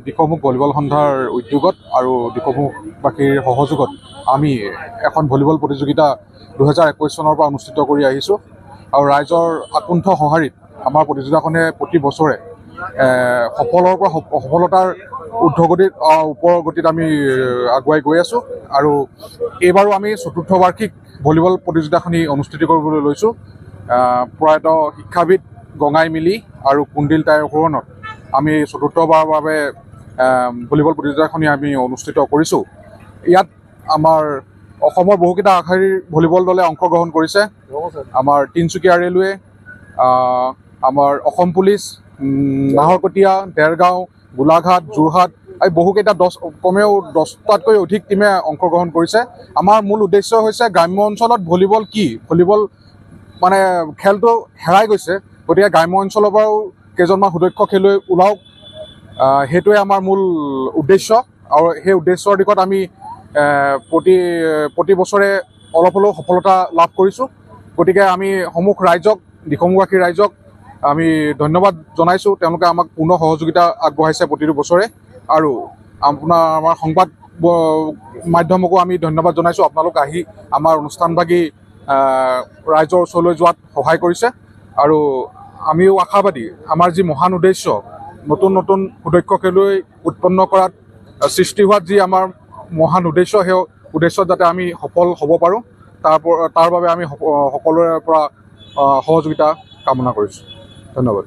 Dikhowmukh volleyball সন্থাৰ উদ্যোগত আৰু দিখৌমুখবাসীৰ সহযোগত আমি এখন ভলীবল প্ৰতিযোগিতা 2021 চনৰ পৰা অনুষ্ঠিত কৰি আহিছোঁ আৰু ৰাইজৰ আকুণ্ঠ সঁহাৰিত আমাৰ প্ৰতিযোগিতাখনে প্ৰতি বছৰে সফলৰ পৰা সফলতাৰ ওপৰ গতিত আমি আগুৱাই গৈ আছোঁ আৰু এইবাৰো আমি চতুৰ্থ বাৰ্ষিক ভলীবল প্ৰতিযোগিতাখনি অনুষ্ঠিত কৰিবলৈ লৈছোঁ। প্ৰয়াত শিক্ষাবিদ গঙাই মিলি আৰু কুণ্ডিল তাইৰ সোঁৱৰণত আমি চতুৰ্থবাৰৰ বাবে ভলীবল প্ৰতিযোগিতাখনি আমি অনুষ্ঠিত কৰিছোঁ। ইয়াত আমাৰ অসমৰ বহুকেইটা আগশাৰীৰ ভলীবল দলে অংশগ্ৰহণ কৰিছে। আমাৰ তিনিচুকীয়া ৰেলৱে, আমাৰ অসম পুলিচ, নাহৰকটীয়া, দেৰগাঁও, গোলাঘাট, যোৰহাট এই বহুকেইটা কমেও 10টাতকৈ অধিক টীমে অংশগ্ৰহণ কৰিছে। আমাৰ মূল উদ্দেশ্য হৈছে গ্ৰাম্য অঞ্চলত ভলীবল কি, ভলীবল মানে খেলটো হেৰাই গৈছে, গতিকে গ্ৰাম্য অঞ্চলৰ পৰাও কেইজনমান সুদক্ষ খেলুৱৈ ওলাওক, সেইটোৱে আমাৰ মূল উদ্দেশ্য। আৰু সেই উদ্দেশ্যৰ দিশত আমি প্ৰতি বছৰে অলপ হ'লেও সফলতা লাভ কৰিছোঁ। গতিকে আমি সমূহ ৰাইজক, দিখৌমুখবাসী ৰাইজক আমি ধন্যবাদ জনাইছোঁ। তেওঁলোকে আমাক পূৰ্ণ সহযোগিতা আগবঢ়াইছে প্ৰতিটো বছৰে। আৰু আমাৰ সংবাদ মাধ্যমকো আমি ধন্যবাদ জনাইছোঁ। আপোনালোক আহি আমাৰ অনুষ্ঠানভাগী ৰাইজৰ ওচৰলৈ যোৱাত সহায় কৰিছে আৰু আমিও আশাবাদী আমাৰ যি মহান উদ্দেশ্য নতুন নতুন সুদক্ষ খেলুৱৈ উৎপন্ন কৰাত সৃষ্টি হোৱাত যি আমাৰ মহান উদ্দেশ্য, সেই উদ্দেশ্যত যাতে আমি সফল হ'ব পাৰোঁ তাৰ বাবে আমি সকলোৰে পৰা সহযোগিতা কামনা কৰিছোঁ। ধন্যবাদ।